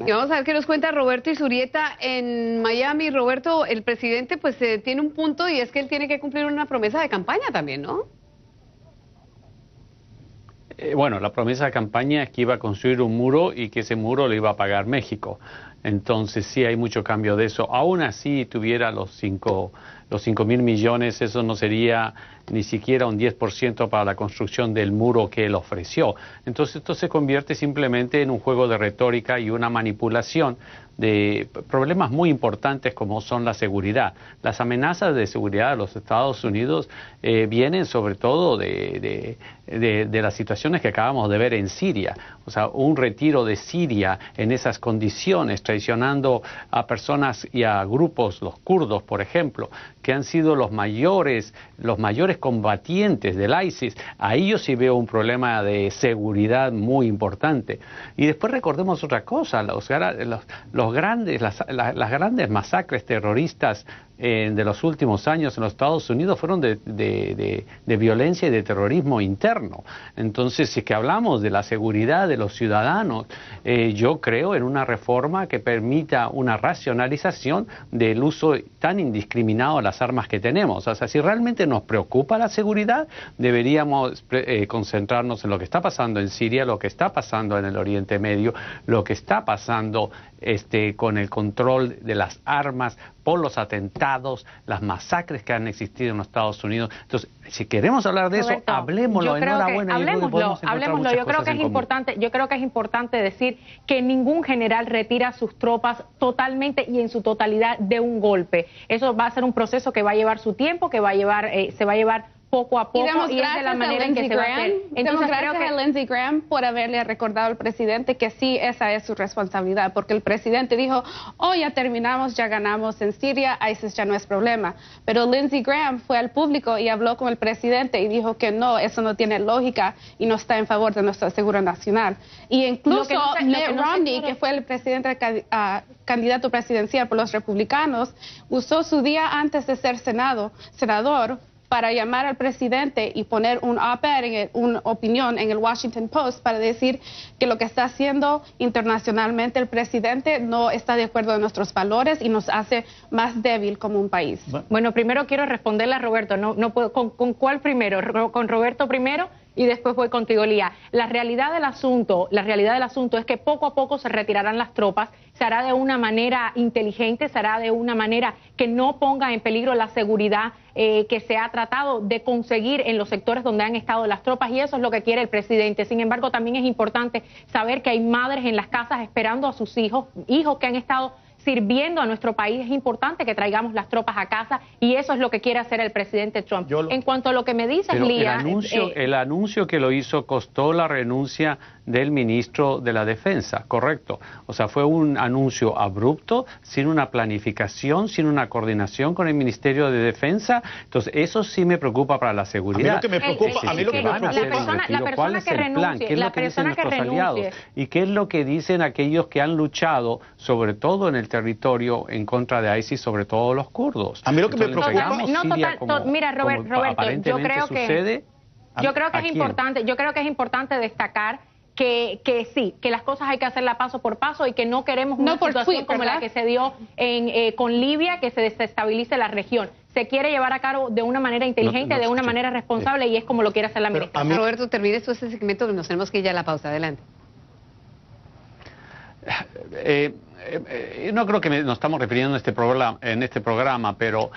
Y vamos a ver qué nos cuenta Roberto Izurieta en Miami. Roberto, el presidente pues tiene un punto y es que él tiene que cumplir una promesa de campaña también, ¿no? Bueno, la promesa de campaña es que iba a construir un muro y que ese muro lo iba a pagar México. Entonces sí hay mucho cambio de eso. Aún así tuviera los 5.000 millones, eso no sería ni siquiera un 10% para la construcción del muro que él ofreció. Entonces esto se convierte simplemente en un juego de retórica y una manipulación de problemas muy importantes como son la seguridad. Las amenazas de seguridad de los Estados Unidos vienen sobre todo de las situaciones que acabamos de ver en Siria. O sea, un retiro de Siria en esas condiciones, traicionando a personas y a grupos, los kurdos, por ejemplo, que han sido los mayores combatientes del ISIS. Ahí yo sí veo un problema de seguridad muy importante. Y después recordemos otra cosa, las grandes masacres terroristas de los últimos años en los Estados Unidos fueron de violencia y de terrorismo interno. Entonces, si es que hablamos de la seguridad de los ciudadanos, yo creo en una reforma que permita una racionalización del uso tan indiscriminado de las armas que tenemos. O sea, si realmente nos preocupa la seguridad, deberíamos concentrarnos en lo que está pasando en Siria, lo que está pasando en el Oriente Medio, lo que está pasando con el control de las armas por los atentados, las masacres que han existido en los Estados Unidos. Entonces, si queremos hablar de Roberto, eso, hablemoslo. Enhorabuena. Hablemoslo. Yo creo que es importante decir que ningún general retira sus tropas totalmente y en su totalidad de un golpe. Eso va a ser un proceso que va a llevar su tiempo, que va a llevar, se va a llevar poco a poco y es de la manera en que se va a hacer. Entonces, gracias a Lindsey Graham por haberle recordado al presidente que sí, esa es su responsabilidad, porque el presidente dijo, oh, ya terminamos, ya ganamos en Siria, ISIS ya no es problema. Pero Lindsey Graham fue al público y habló con el presidente y dijo que no, eso no tiene lógica y no está en favor de nuestra seguridad nacional. Y incluso Mitt Romney, que fue el presidente candidato presidencial por los republicanos, usó su día antes de ser senador para llamar al presidente y poner un op-ed, una opinión en el Washington Post para decir que lo que está haciendo internacionalmente el presidente no está de acuerdo con nuestros valores y nos hace más débil como un país. Bueno, primero quiero responderle a Roberto, no puedo, ¿con cuál primero? ¿Con Roberto primero? Y después voy contigo, Lía. La realidad del asunto es que poco a poco se retirarán las tropas, se hará de una manera inteligente, se hará de una manera que no ponga en peligro la seguridad que se ha tratado de conseguir en los sectores donde han estado las tropas, y eso es lo que quiere el presidente. Sin embargo, también es importante saber que hay madres en las casas esperando a sus hijos que han estado sirviendo a nuestro país. Es importante que traigamos las tropas a casa y eso es lo que quiere hacer el presidente Trump. En cuanto a lo que me dices, Lía... El anuncio que lo hizo costó la renuncia del ministro de la Defensa, correcto. O sea, fue un anuncio abrupto, sin una planificación, sin una coordinación con el Ministerio de Defensa. Entonces, eso sí me preocupa para la seguridad. A mí lo que me preocupa, ¿cuál es el plan? ¿Qué es lo que dicen nuestros aliados? ¿Y qué es lo que dicen aquellos que han luchado, sobre todo en el territorio, en contra de ISIS, sobre todo los kurdos? A mí lo que me preocupa... Mira, Roberto, yo creo que es importante destacar que sí, que las cosas hay que hacerlas paso por paso y que no queremos una situación como la que se dio con Libia, que se desestabilice la región. Se quiere llevar a cabo de una manera inteligente, de una manera responsable, y es como lo quiere hacer la administración. Roberto, termine tú este segmento, nos tenemos que ir ya a la pausa. Adelante. No creo que nos estamos refiriendo en este programa, pero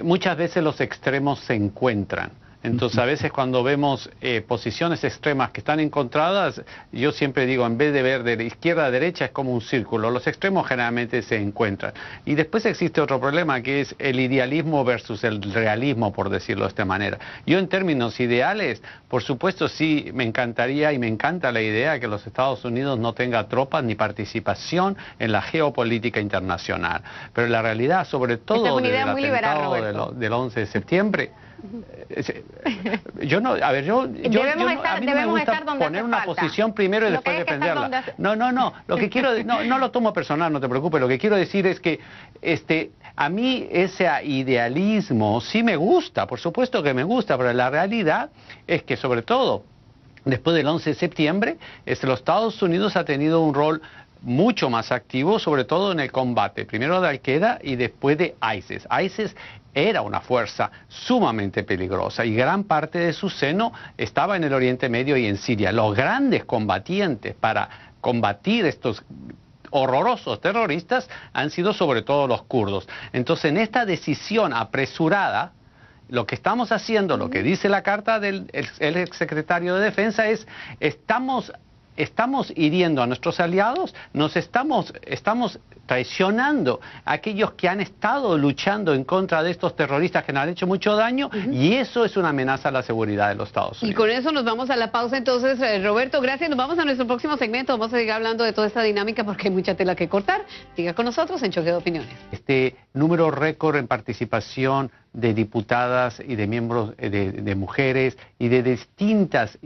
muchas veces los extremos se encuentran. Entonces, a veces cuando vemos posiciones extremas que están encontradas, yo siempre digo, en vez de ver de izquierda a derecha, es como un círculo. Los extremos generalmente se encuentran. Y después existe otro problema, que es el idealismo versus el realismo, por decirlo de esta manera. Yo, en términos ideales, por supuesto, sí me encantaría y me encanta la idea de que los Estados Unidos no tenga tropas ni participación en la geopolítica internacional. Pero la realidad, sobre todo desde el atentado del 11 de septiembre, yo no, a ver, a mí no me gusta poner una posición primero y después defenderla. No, lo que quiero, no lo tomo personal, no te preocupes, lo que quiero decir es que a mí ese idealismo sí me gusta, por supuesto que me gusta, pero la realidad es que, sobre todo después del 11 de septiembre, los Estados Unidos ha tenido un rol mucho más activo, sobre todo en el combate, primero de Al-Qaeda y después de ISIS. ISIS era una fuerza sumamente peligrosa y gran parte de su seno estaba en el Oriente Medio y en Siria. Los grandes combatientes para combatir estos horrorosos terroristas han sido sobre todo los kurdos. Entonces, en esta decisión apresurada, lo que estamos haciendo, lo que dice la carta del el exsecretario de Defensa es, estamos hiriendo a nuestros aliados, estamos traicionando a aquellos que han estado luchando en contra de estos terroristas que nos han hecho mucho daño, y eso es una amenaza a la seguridad de los Estados Unidos. Y con eso nos vamos a la pausa entonces, Roberto, gracias. Nos vamos a nuestro próximo segmento, vamos a seguir hablando de toda esta dinámica porque hay mucha tela que cortar. Siga con nosotros en Choque de Opiniones. Este número récord en participación de diputadas y de miembros de mujeres y de distintas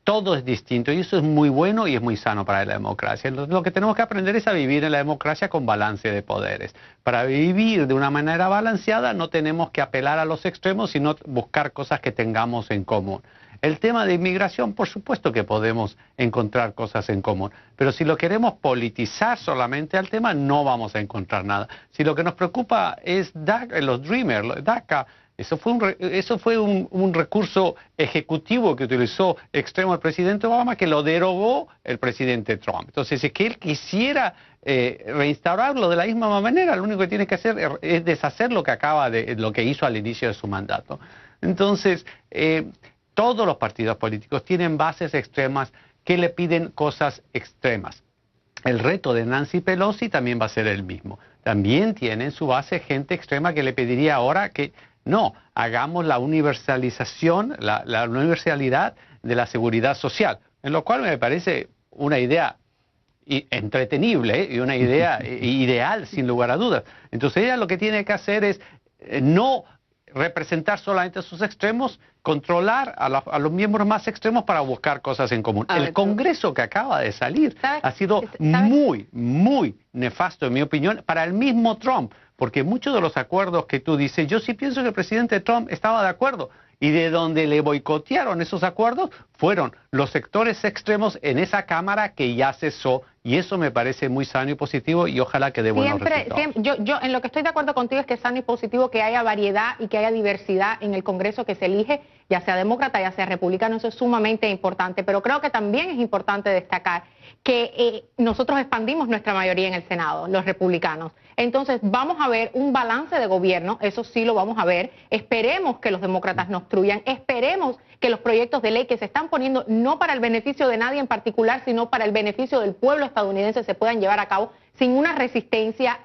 todo es distinto y eso es muy bueno y es muy sano para la democracia. Lo que tenemos que aprender es a vivir en la democracia con balance de poderes. Para vivir de una manera balanceada no tenemos que apelar a los extremos, sino buscar cosas que tengamos en común. El tema de inmigración, por supuesto que podemos encontrar cosas en común, pero si lo queremos politizar solamente al tema, no vamos a encontrar nada. Si lo que nos preocupa es los Dreamers, DACA, eso fue un recurso ejecutivo que utilizó extremo el presidente Obama, que lo derogó el presidente Trump. Entonces, si es que él quisiera reinstaurarlo de la misma manera, lo único que tiene que hacer es deshacer lo que hizo al inicio de su mandato. Entonces, todos los partidos políticos tienen bases extremas que le piden cosas extremas. El reto de Nancy Pelosi también va a ser el mismo. También tiene en su base gente extrema que le pediría ahora que no, hagamos la universalización, la universalidad de la seguridad social, en lo cual me parece una idea entretenible y una idea ideal, sin lugar a dudas. Entonces ella lo que tiene que hacer es no representar solamente a sus extremos, controlar a los miembros más extremos para buscar cosas en común. El Congreso que acaba de salir ha sido muy, muy nefasto, en mi opinión, para el mismo Trump, porque muchos de los acuerdos que tú dices, yo sí pienso que el presidente Trump estaba de acuerdo, y de donde le boicotearon esos acuerdos fueron los sectores extremos en esa Cámara que ya cesó, y eso me parece muy sano y positivo y ojalá que dé buenos resultados. Yo en lo que estoy de acuerdo contigo es que es sano y positivo que haya variedad y que haya diversidad en el Congreso que se elige, ya sea demócrata, ya sea republicano, eso es sumamente importante, pero creo que también es importante destacar que nosotros expandimos nuestra mayoría en el Senado, los republicanos. Entonces vamos a ver un balance de gobierno, eso sí lo vamos a ver. Esperemos que los demócratas no obstruyan, esperemos que los proyectos de ley que se están poniendo no para el beneficio de nadie en particular, sino para el beneficio del pueblo estadounidense se puedan llevar a cabo sin una resistencia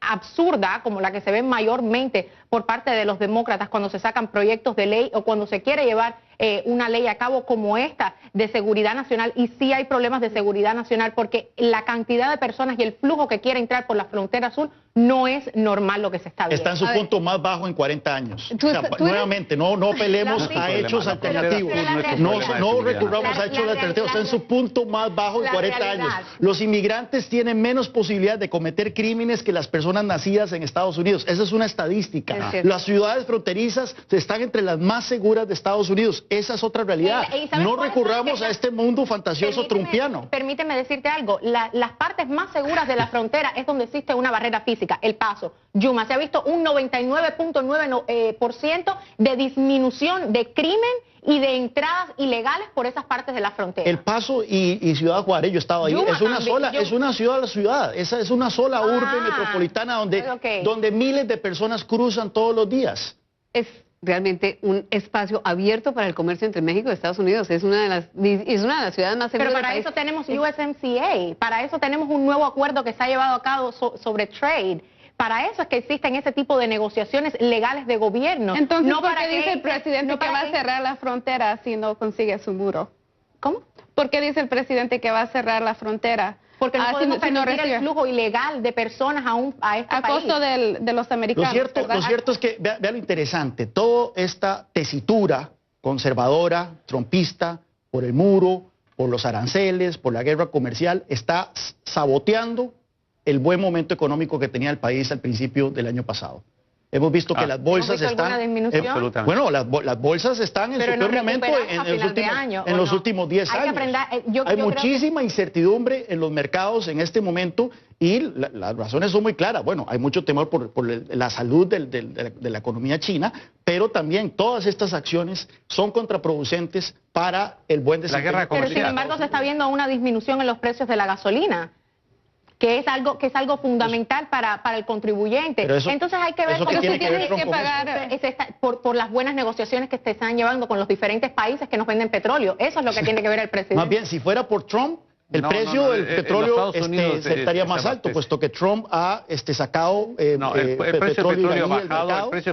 absurda como la que se ve mayormente por parte de los demócratas cuando se sacan proyectos de ley o cuando se quiere llevar una ley a cabo como esta de seguridad nacional. Y sí hay problemas de seguridad nacional porque la cantidad de personas y el flujo que quiere entrar por la frontera sur no es normal lo que se está viendo. Está en su punto más bajo en 40 años. Nuevamente, no apelemos a hechos alternativos. No recurramos a hechos alternativos. Está en su punto más bajo en 40 años. Los inmigrantes tienen menos posibilidad de cometer crímenes que las personas nacidas en Estados Unidos. Esa es una estadística. Las ciudades fronterizas están entre las más seguras de Estados Unidos. Esa es otra realidad. No recurramos a este mundo fantasioso trumpiano. Permíteme decirte algo. Las partes más seguras de la frontera es donde existe una barrera física. El Paso, Yuma, se ha visto un 99.9% de disminución de crimen y de entradas ilegales por esas partes de la frontera. El Paso y Ciudad Juárez, yo estaba ahí, es una ciudad, esa es una sola urbe metropolitana donde miles de personas cruzan todos los días. Es realmente un espacio abierto para el comercio entre México y Estados Unidos. Es una de las ciudades más seguras. Pero para eso tenemos USMCA, para eso tenemos un nuevo acuerdo que se ha llevado a cabo sobre trade. Para eso es que existen ese tipo de negociaciones legales de gobierno. Entonces, no ¿por qué dice el presidente que va a cerrar la frontera si no consigue su muro? ¿Cómo? ¿Por qué dice el presidente que va a cerrar la frontera? Porque no podemos permitir el flujo ilegal de personas a este país. A costo de los americanos. Lo cierto es que, vea lo interesante, toda esta tesitura conservadora, trumpista, por el muro, por los aranceles, por la guerra comercial, está saboteando el buen momento económico que tenía el país al principio del año pasado. Hemos visto que las bolsas están... Bueno, las bolsas están en su peor momento en los últimos 10 años. Hay muchísima incertidumbre en los mercados en este momento y las razones son muy claras. Bueno, hay mucho temor por la salud de la economía china, pero también todas estas acciones son contraproducentes para el buen desempeño. Pero sin embargo se está viendo una disminución en los precios de la gasolina, que es algo fundamental para el contribuyente. Entonces hay que ver cómo se tiene que pagar por las buenas negociaciones que se están llevando con los diferentes países que nos venden petróleo. Eso es lo que tiene que ver el presidente. Más bien, si fuera por Trump, el precio del petróleo estaría más alto, puesto que Trump ha sacado el precio del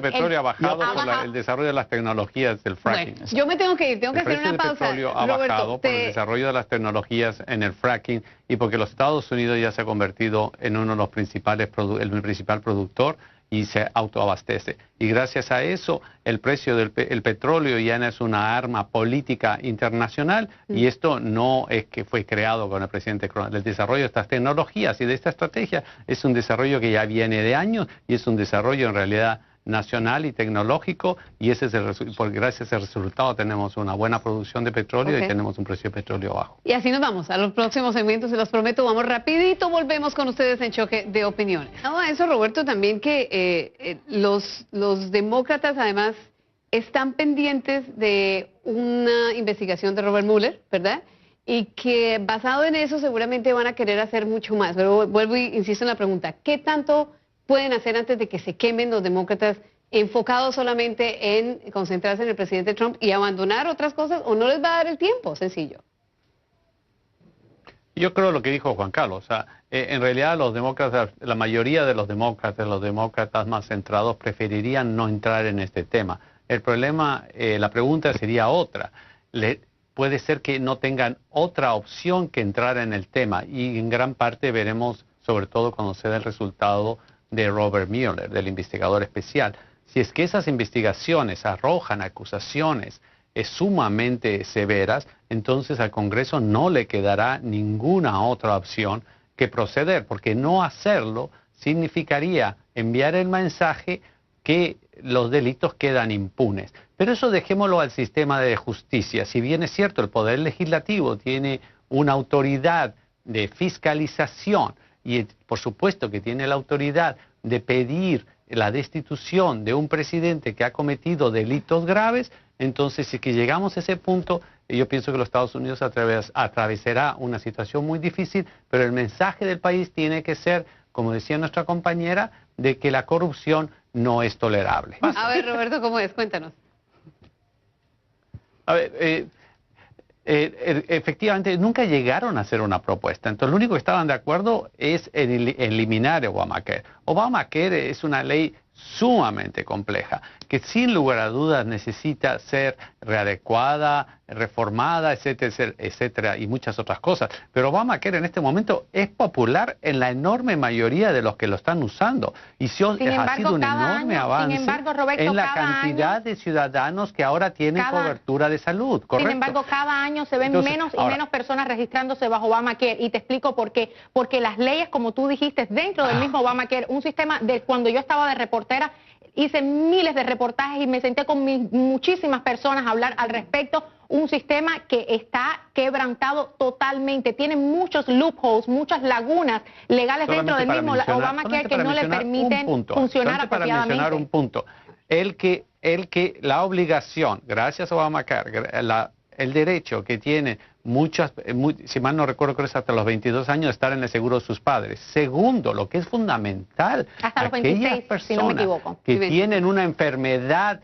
petróleo ha bajado por el desarrollo de las tecnologías del fracking. Bueno, yo me tengo que ir, tengo que hacer una pausa. El precio del petróleo ha bajado por el desarrollo de las tecnologías en el fracking y porque los Estados Unidos ya se ha convertido en uno de los el principal productor y se autoabastece. Y gracias a eso, el precio del petróleo ya no es una arma política internacional y esto no es que fue creado con el presidente Trump. El desarrollo de estas tecnologías y de esta estrategia es un desarrollo que ya viene de años y es un desarrollo en realidad nacional y tecnológico y ese es porque gracias a ese resultado tenemos una buena producción de petróleo y tenemos un precio de petróleo bajo. Y así nos vamos a los próximos segmentos, se los prometo, vamos rapidito, volvemos con ustedes en Choque de Opiniones. No, eso, Roberto, también que los demócratas además están pendientes de una investigación de Robert Mueller, ¿verdad? Y que basado en eso seguramente van a querer hacer mucho más. Pero vuelvo y insisto en la pregunta, ¿qué tanto pueden hacer antes de que se quemen los demócratas enfocados solamente en concentrarse en el presidente Trump y abandonar otras cosas o no les va a dar el tiempo? Sencillo. Yo creo lo que dijo Juan Carlos, o sea, en realidad los demócratas, la mayoría de los demócratas más centrados preferirían no entrar en este tema. El problema, la pregunta sería otra. Puede ser que no tengan otra opción que entrar en el tema y en gran parte veremos, sobre todo cuando se dé el resultado de Robert Mueller, del investigador especial. Si es que esas investigaciones arrojan acusaciones sumamente severas, entonces al Congreso no le quedará ninguna otra opción que proceder, porque no hacerlo significaría enviar el mensaje que los delitos quedan impunes. Pero eso dejémoslo al sistema de justicia. Si bien es cierto, el Poder Legislativo tiene una autoridad de fiscalización, y por supuesto que tiene la autoridad de pedir la destitución de un presidente que ha cometido delitos graves, entonces si que llegamos a ese punto, yo pienso que los Estados Unidos atravesará una situación muy difícil, pero el mensaje del país tiene que ser, como decía nuestra compañera, de que la corrupción no es tolerable. A ver, Roberto, ¿cómo es? Cuéntanos. A ver, efectivamente nunca llegaron a hacer una propuesta, entonces lo único que estaban de acuerdo es en eliminar Obamacare. Obamacare es una ley sumamente compleja, que sin lugar a dudas necesita ser readecuada, reformada, etcétera, etcétera, y muchas otras cosas. Pero Obamacare en este momento es popular en la enorme mayoría de los que lo están usando. Y ha sido un enorme avance Roberto, en la cantidad de ciudadanos que ahora tienen cobertura de salud, ¿correcto? Sin embargo, cada año se ven menos y menos personas registrándose bajo Obamacare. Y te explico por qué. Porque las leyes, como tú dijiste, dentro del mismo Obamacare, un sistema de cuando yo estaba de reportera, hice miles de reportajes y me senté con muchísimas personas a hablar al respecto. Un sistema que está quebrantado totalmente, tiene muchos loopholes, muchas lagunas legales dentro del mismo Obamacare que no le permiten funcionar apropiadamente. Para mencionar un punto, el que la obligación, gracias a Obamacare, el derecho que tiene si mal no recuerdo, creo que es hasta los 22 años de estar en el seguro de sus padres. Segundo, lo que es fundamental, hasta los 26, personas si no me equivoco, que tienen una enfermedad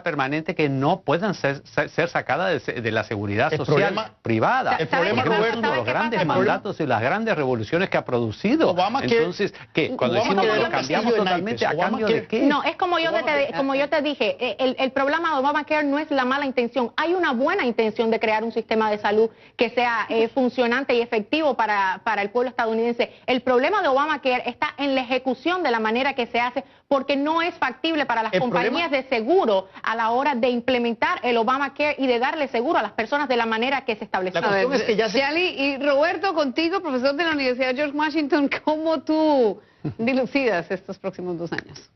permanente que no puedan ser sacadas de la seguridad social privada. El problema, Roberto, los grandes mandatos y las grandes revoluciones que ha producido. Entonces, ¿qué? Cuando decimos que lo cambiamos totalmente, ¿a cambio de qué? No, es como yo te dije, el problema de Obamacare no es la mala intención. Hay una buena intención de crear un sistema de salud que sea funcionante y efectivo para el pueblo estadounidense. El problema de Obamacare está en la ejecución de la manera que se hace, porque no es factible para las compañías de seguro a la hora de implementar el Obamacare y de darle seguro a las personas de la manera que se estableció. Yali, y Roberto, contigo, profesor de la Universidad George Washington, ¿cómo tú dilucidas estos próximos 2 años?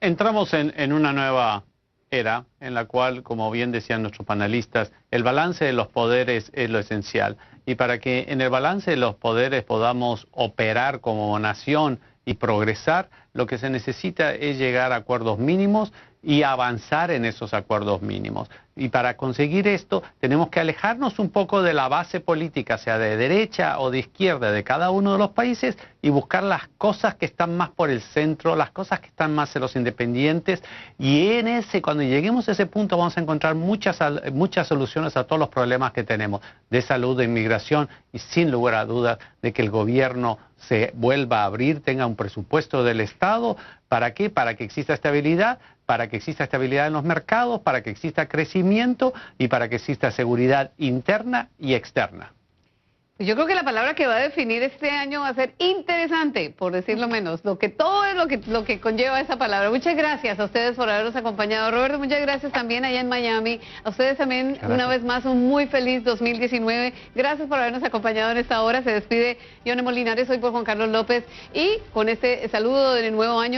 entramos en una nueva era en la cual, como bien decían nuestros panelistas, el balance de los poderes es lo esencial. Y para que en el balance de los poderes podamos operar como nación y progresar, lo que se necesita es llegar a acuerdos mínimos y avanzar en esos acuerdos mínimos. Y para conseguir esto tenemos que alejarnos un poco de la base política, sea de derecha o de izquierda de cada uno de los países, y buscar las cosas que están más por el centro, las cosas que están más en los independientes, y cuando lleguemos a ese punto vamos a encontrar muchas soluciones a todos los problemas que tenemos de salud, de inmigración, y sin lugar a dudas de que el gobierno se vuelva a abrir, tenga un presupuesto del Estado. ¿Para qué? Para que exista estabilidad, para que exista estabilidad en los mercados, para que exista crecimiento y para que exista seguridad interna y externa. Yo creo que la palabra que va a definir este año va a ser interesante, por decirlo menos, todo es lo que conlleva esa palabra. Muchas gracias a ustedes por habernos acompañado. Roberto, muchas gracias también allá en Miami. A ustedes también, una vez más, un muy feliz 2019. Gracias por habernos acompañado en esta hora. Se despide Yone Molinares, hoy por Juan Carlos López, y con este saludo del nuevo año.